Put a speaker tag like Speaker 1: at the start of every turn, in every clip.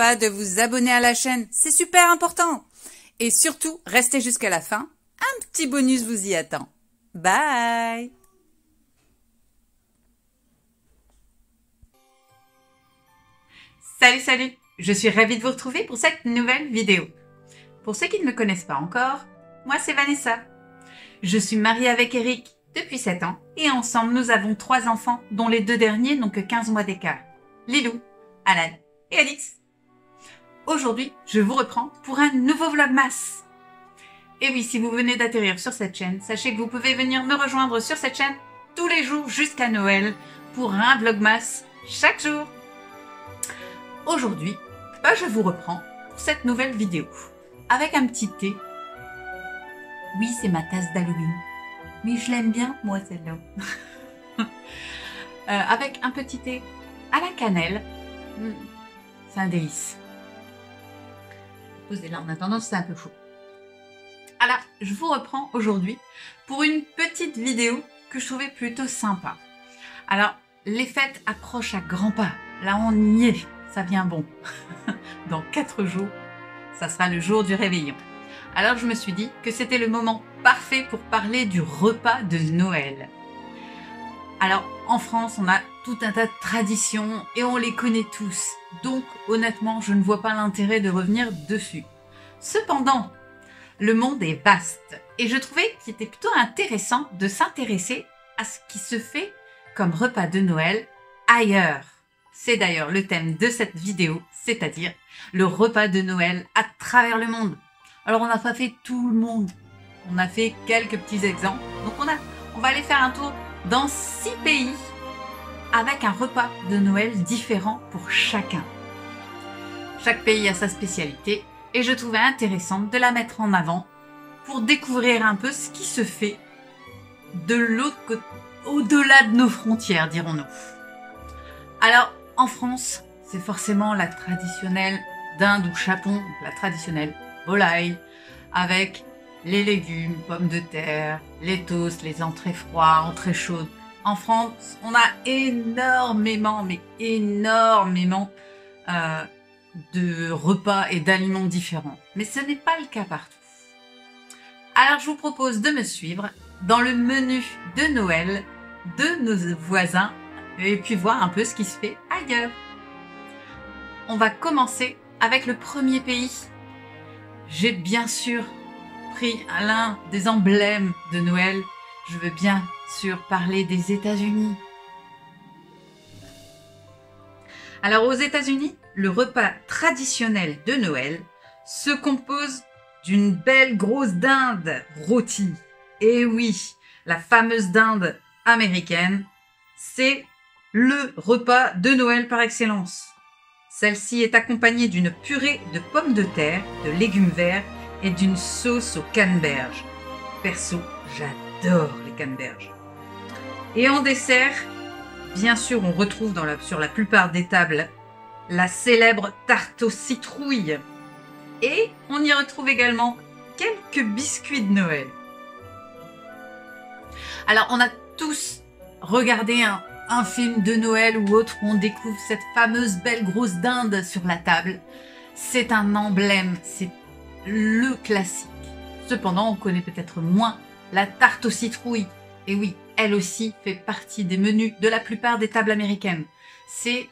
Speaker 1: pas de vous abonner à la chaîne, c'est super important. Et surtout, restez jusqu'à la fin, un petit bonus vous y attend. Bye! Salut, je suis ravie de vous retrouver pour cette nouvelle vidéo. Pour ceux qui ne me connaissent pas encore, moi c'est Vanessa. Je suis mariée avec Eric depuis 7 ans et ensemble nous avons 3 enfants dont les 2 derniers n'ont que 15 mois d'écart. Lilou, Alan et Alix. Aujourd'hui, je vous reprends pour un nouveau vlogmas. Et oui, si vous venez d'atterrir sur cette chaîne, sachez que vous pouvez venir me rejoindre sur cette chaîne tous les jours jusqu'à Noël pour un vlogmas chaque jour. Aujourd'hui, je vous reprends pour cette nouvelle vidéo avec un petit thé. Oui, c'est ma tasse d'Halloween, mais je l'aime bien, moi, celle-là. Avec un petit thé à la cannelle. C'est un délice. Posez là en attendant, c'est un peu chaud. Alors, je vous reprends aujourd'hui pour une petite vidéo que je trouvais plutôt sympa. Alors, les fêtes approchent à grands pas. Là, on y est. Ça vient bon. Dans 4 jours, ça sera le jour du réveillon. Alors, je me suis dit que c'était le moment parfait pour parler du repas de Noël. Alors, en France, on a tout un tas de traditions et on les connaît tous. Donc, honnêtement, je ne vois pas l'intérêt de revenir dessus. Cependant, le monde est vaste et je trouvais qu'il était plutôt intéressant de s'intéresser à ce qui se fait comme repas de Noël ailleurs. C'est d'ailleurs le thème de cette vidéo, c'est-à-dire le repas de Noël à travers le monde. Alors, on n'a pas fait tout le monde, on a fait quelques petits exemples. Donc, on va aller faire un tour dans 6 pays avec un repas de Noël différent pour chacun. Chaque pays a sa spécialité et je trouvais intéressant de la mettre en avant pour découvrir un peu ce qui se fait de l'autre côté, au-delà de nos frontières, dirons-nous. Alors, en France, c'est forcément la traditionnelle dinde ou chapon, la traditionnelle volaille, avec les légumes, pommes de terre, les toasts, les entrées froides, entrées chaudes. En France, on a énormément, mais énormément de repas et d'aliments différents. Mais ce n'est pas le cas partout. Alors, je vous propose de me suivre dans le menu de Noël de nos voisins et puis voir un peu ce qui se fait ailleurs. On va commencer avec le premier pays. J'ai bien sûr pris l'un des emblèmes de Noël. Je veux bien sûr parler des États-Unis. Alors aux États-Unis, le repas traditionnel de Noël se compose d'une belle grosse dinde rôtie. Et oui, la fameuse dinde américaine, c'est le repas de Noël par excellence. Celle-ci est accompagnée d'une purée de pommes de terre, de légumes verts et d'une sauce aux canneberges. Perso, j'adore les canneberges. Et en dessert, bien sûr, on retrouve sur la plupart des tables la célèbre tarte aux citrouilles. Et on y retrouve également quelques biscuits de Noël. Alors, on a tous regardé un film de Noël ou autre où on découvre cette fameuse belle grosse dinde sur la table. C'est un emblème, c'est le classique. Cependant, on connaît peut-être moins la tarte aux citrouilles. Et oui, elle aussi fait partie des menus de la plupart des tables américaines. C'est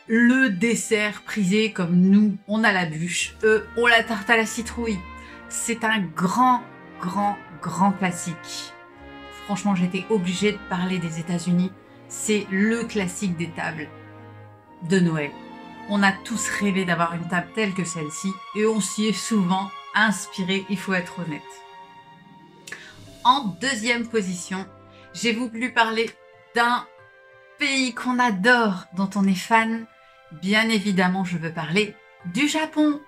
Speaker 1: le dessert prisé comme nous, on a la bûche, eux ont la tarte à la citrouille. C'est un grand classique. Franchement, j'étais obligée de parler des États-Unis. C'est le classique des tables de Noël. On a tous rêvé d'avoir une table telle que celle-ci et on s'y est souvent inspiré, il faut être honnête. En deuxième position, j'ai voulu parler d'un pays qu'on adore, dont on est fan. Bien évidemment, je veux parler du Japon.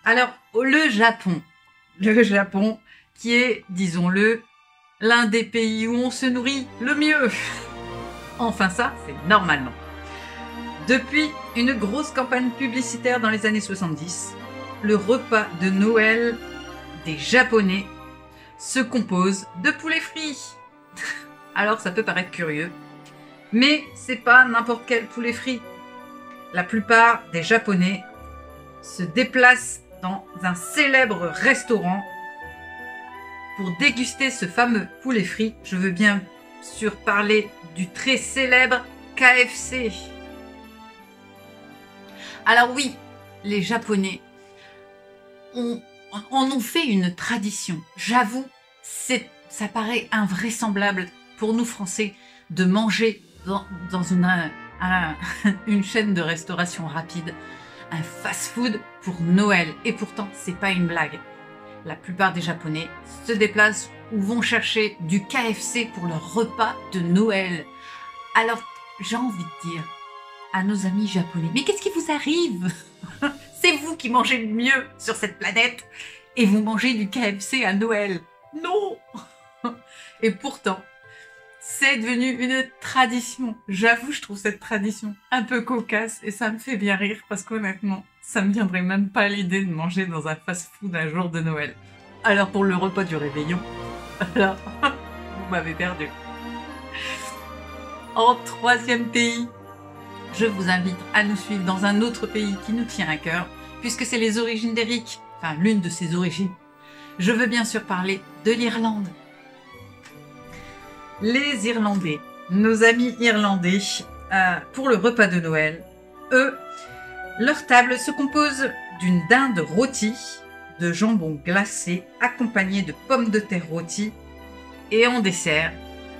Speaker 1: Alors, le Japon qui est, disons-le, l'un des pays où on se nourrit le mieux. Enfin ça, c'est normalement. Depuis une grosse campagne publicitaire dans les années 70, le repas de Noël des Japonais se compose de poulet frit. Alors ça peut paraître curieux, Mais c'est pas n'importe quel poulet frit. La plupart des Japonais se déplacent dans un célèbre restaurant pour déguster ce fameux poulet frit. Je veux bien sûr parler du très célèbre KFC. Alors oui, les Japonais en ont fait une tradition. J'avoue, ça paraît invraisemblable pour nous Français de manger dans une chaîne de restauration rapide, un fast-food pour Noël. Et pourtant, c'est pas une blague. La plupart des Japonais se déplacent ou vont chercher du KFC pour leur repas de Noël. Alors, j'ai envie de dire à nos amis japonais, mais qu'est-ce qui vous arrive? C'est vous qui mangez le mieux sur cette planète et vous mangez du KFC à Noël. Non. Et pourtant, c'est devenu une tradition. J'avoue, je trouve cette tradition un peu cocasse et ça me fait bien rire parce qu'honnêtement, ça me viendrait même pas à l'idée de manger dans un fast-food un jour de Noël. Alors pour le repas du réveillon, alors, vous m'avez perdu. En troisième pays, je vous invite à nous suivre dans un autre pays qui nous tient à cœur, puisque c'est les origines d'Eric, enfin l'une de ses origines. Je veux bien sûr parler de l'Irlande. Les Irlandais, nos amis irlandais, pour le repas de Noël, eux, leur table se compose d'une dinde rôtie, de jambon glacé accompagné de pommes de terre rôties et en dessert,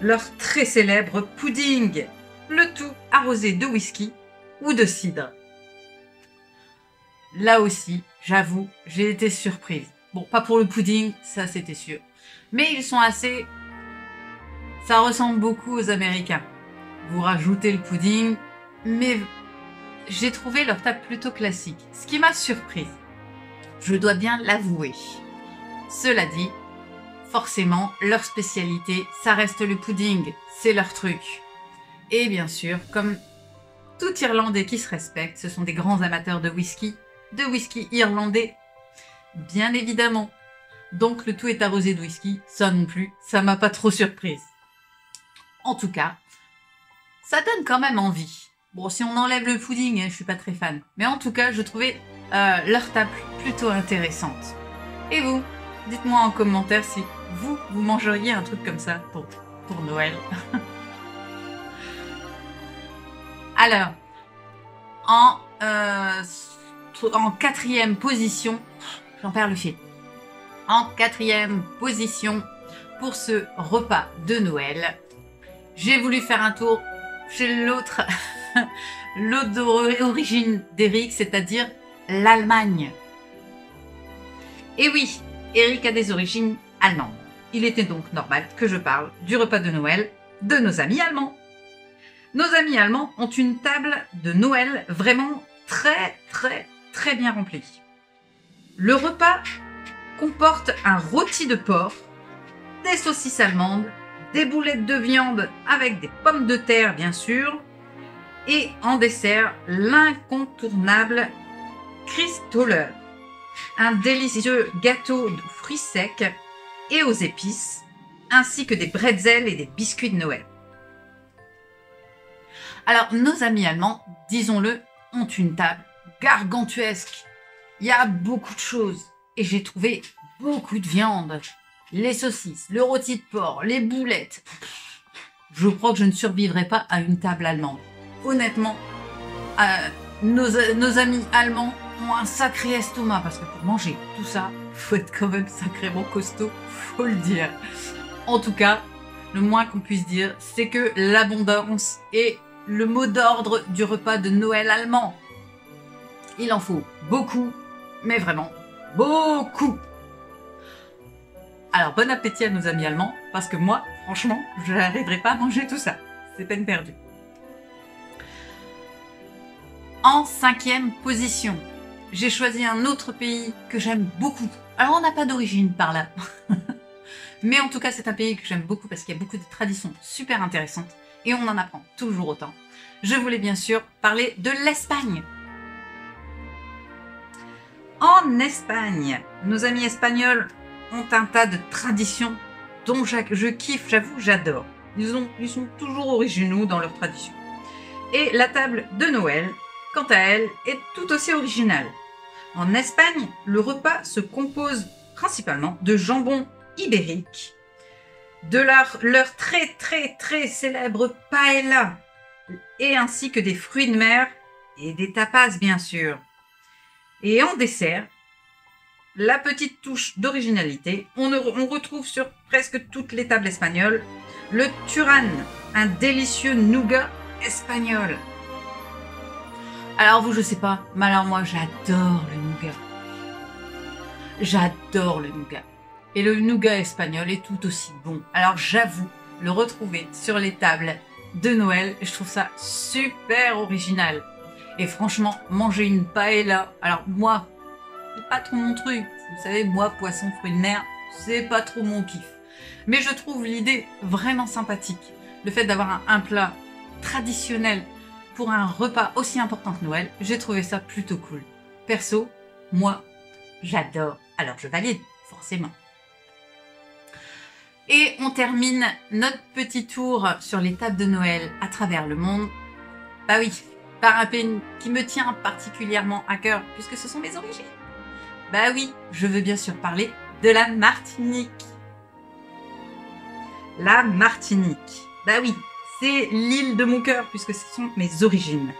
Speaker 1: leur très célèbre pudding, le tout arrosé de whisky ou de cidre. Là aussi, j'avoue, j'ai été surprise. Bon, pas pour le pudding, ça c'était sûr. Mais ils sont assez... Ça ressemble beaucoup aux Américains. Vous rajoutez le pudding, mais j'ai trouvé leur table plutôt classique. Ce qui m'a surprise, je dois bien l'avouer. Cela dit, forcément, leur spécialité, ça reste le pudding. C'est leur truc. Et bien sûr, comme tout Irlandais qui se respecte, ce sont des grands amateurs de whisky irlandais, bien évidemment. Donc le tout est arrosé de whisky, ça non plus, ça m'a pas trop surprise. En tout cas, ça donne quand même envie. Bon, si on enlève le pudding, je suis pas très fan. Mais en tout cas, je trouvais leur table plutôt intéressante. Et vous, dites-moi en commentaire si vous mangeriez un truc comme ça pour Noël. Alors, en quatrième position, j'en perds le fil. En quatrième position pour ce repas de Noël, j'ai voulu faire un tour chez l'autre origine d'Eric, c'est-à-dire l'Allemagne. Et oui, Eric a des origines allemandes. Il était donc normal que je parle du repas de Noël de nos amis allemands. Nos amis allemands ont une table de Noël vraiment très bien remplie. Le repas comporte un rôti de porc, des saucisses allemandes, des boulettes de viande avec des pommes de terre bien sûr, et en dessert, l'incontournable Christoller, un délicieux gâteau de fruits secs et aux épices, ainsi que des bretzels et des biscuits de Noël. Alors, nos amis allemands, disons-le, ont une table gargantuesque. Il y a beaucoup de choses et j'ai trouvé beaucoup de viande. Les saucisses, le rôti de porc, les boulettes. Je crois que je ne survivrai pas à une table allemande. Honnêtement, nos amis allemands ont un sacré estomac parce que pour manger tout ça, il faut être quand même sacrément costaud, faut le dire. En tout cas, le moins qu'on puisse dire, c'est que l'abondance est le mot d'ordre du repas de Noël allemand. Il en faut beaucoup, mais vraiment beaucoup. Alors, bon appétit à nos amis allemands, parce que moi, franchement, je n'arriverai pas à manger tout ça. C'est peine perdue. En cinquième position, j'ai choisi un autre pays que j'aime beaucoup. Alors, on n'a pas d'origine par là. Mais en tout cas, c'est un pays que j'aime beaucoup parce qu'il y a beaucoup de traditions super intéressantes et on en apprend toujours autant. Je voulais bien sûr parler de l'Espagne. En Espagne, nos amis espagnols ont un tas de traditions dont je kiffe, j'avoue, j'adore. Ils sont toujours originaux dans leur tradition. Et la table de Noël, quant à elle, est tout aussi originale. En Espagne, le repas se compose principalement de jambon ibérique, de leur très célèbre paella, et ainsi que des fruits de mer et des tapas bien sûr. Et en dessert, la petite touche d'originalité, on retrouve sur presque toutes les tables espagnoles le Turan, un délicieux nougat espagnol. Alors vous, je sais pas, mais alors moi j'adore le nougat. J'adore le nougat. Et le nougat espagnol est tout aussi bon. Alors j'avoue, le retrouver sur les tables de Noël, je trouve ça super original. Et franchement, manger une paella, alors moi, c'est pas trop mon truc. Vous savez, moi, poisson, fruits de mer, c'est pas trop mon kiff. Mais je trouve l'idée vraiment sympathique. Le fait d'avoir un plat traditionnel pour un repas aussi important que Noël, j'ai trouvé ça plutôt cool. Perso, moi, j'adore. Alors je valide, forcément. Et on termine notre petit tour sur les tables de Noël à travers le monde. Bah oui, par un pays qui me tient particulièrement à cœur, puisque ce sont mes origines. Bah oui, je veux bien sûr parler de la Martinique. La Martinique. Bah oui, c'est l'île de mon cœur, puisque ce sont mes origines.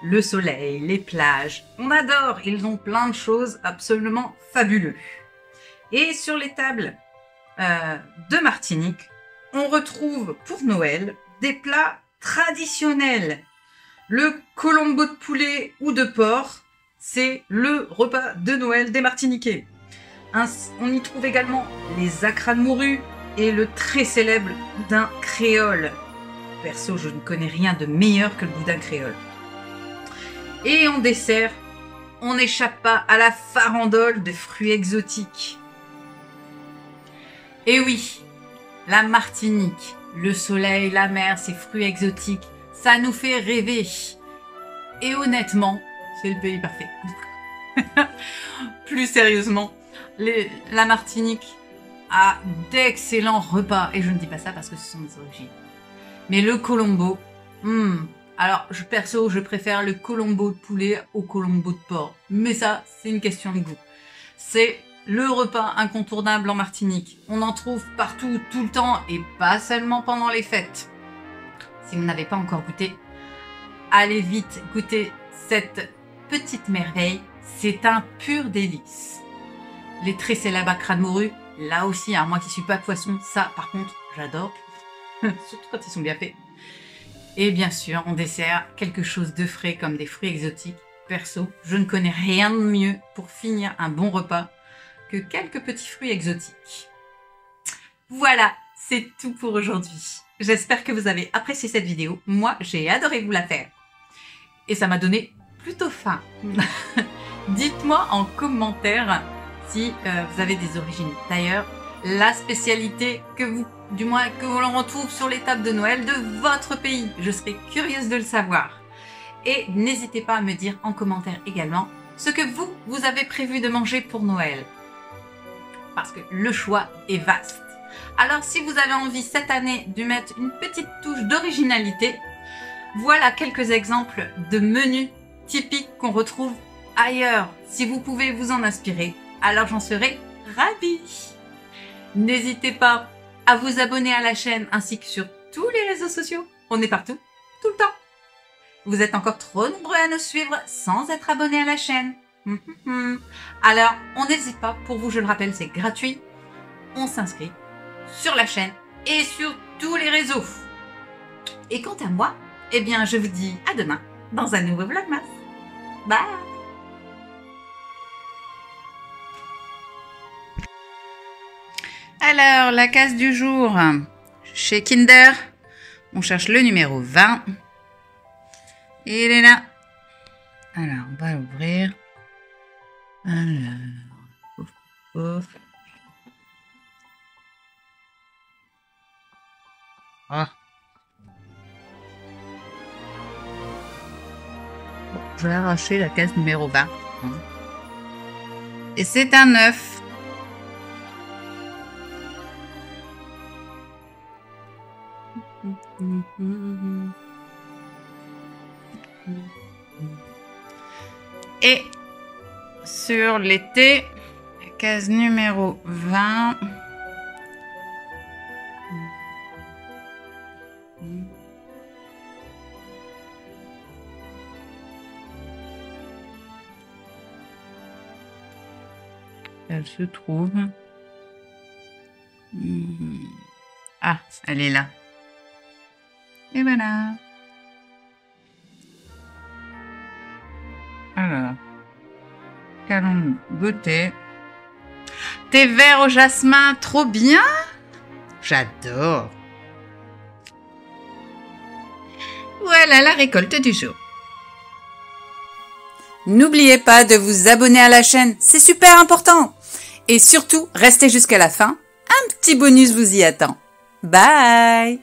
Speaker 1: Le soleil, les plages, on adore, ils ont plein de choses absolument fabuleuses. Et sur les tables de Martinique, on retrouve pour Noël des plats traditionnels. Le colombo de poulet ou de porc, c'est le repas de Noël des Martiniquais. On y trouve également les acras de morue et le très célèbre boudin créole. Perso, je ne connais rien de meilleur que le boudin créole. Et en dessert, on n'échappe pas à la farandole de fruits exotiques. Et oui, la Martinique, le soleil, la mer, ces fruits exotiques, ça nous fait rêver. Et honnêtement, c'est le pays parfait. Plus sérieusement, la Martinique a d'excellents repas. Et je ne dis pas ça parce que ce sont mes origines. Mais le colombo, alors perso, je préfère le colombo de poulet au colombo de porc. Mais ça, c'est une question de goût. C'est le repas incontournable en Martinique. On en trouve partout, tout le temps, et pas seulement pendant les fêtes. Si vous n'avez pas encore goûté, allez vite goûter cette petite merveille. C'est un pur délice. Les très célèbres acras de morue, là aussi, moi qui suis pas poisson, ça par contre, j'adore. Surtout quand ils sont bien faits. Et bien sûr, en dessert, quelque chose de frais comme des fruits exotiques. Perso, je ne connais rien de mieux pour finir un bon repas que quelques petits fruits exotiques. Voilà, c'est tout pour aujourd'hui. J'espère que vous avez apprécié cette vidéo. Moi, j'ai adoré vous la faire. Et ça m'a donné plutôt faim. Dites-moi en commentaire si vous avez des origines. D'ailleurs, la spécialité que l'on retrouve sur les tables de Noël de votre pays. Je serais curieuse de le savoir. Et n'hésitez pas à me dire en commentaire également ce que vous avez prévu de manger pour Noël. Parce que le choix est vaste. Alors si vous avez envie cette année de mettre une petite touche d'originalité, voilà quelques exemples de menus typiques qu'on retrouve ailleurs. Si vous pouvez vous en inspirer, alors j'en serai ravie. N'hésitez pas à vous abonner à la chaîne ainsi que sur tous les réseaux sociaux. On est partout, tout le temps. Vous êtes encore trop nombreux à nous suivre sans être abonnés à la chaîne. Alors, on n'hésite pas, pour vous, je le rappelle, c'est gratuit. On s'inscrit sur la chaîne et sur tous les réseaux. Et quant à moi, eh bien, je vous dis à demain dans un nouveau Vlogmas. Bye! Alors, la case du jour. Chez Kinder, on cherche le numéro 20. Et il est là. Alors, on va l'ouvrir. Alors, ouf, ouf. Oh. Bon, je vais arracher la case numéro 20. Et c'est un œuf. Et sur l'été, case numéro 20. Elle se trouve. Ah, elle est là. Et voilà. Alors, qu'allons-nous goûter? Thé vert au jasmin, trop bien. J'adore. Voilà la récolte du jour.
Speaker 2: N'oubliez pas de vous abonner à la chaîne, c'est super important. Et surtout, restez jusqu'à la fin, un petit bonus vous y attend. Bye!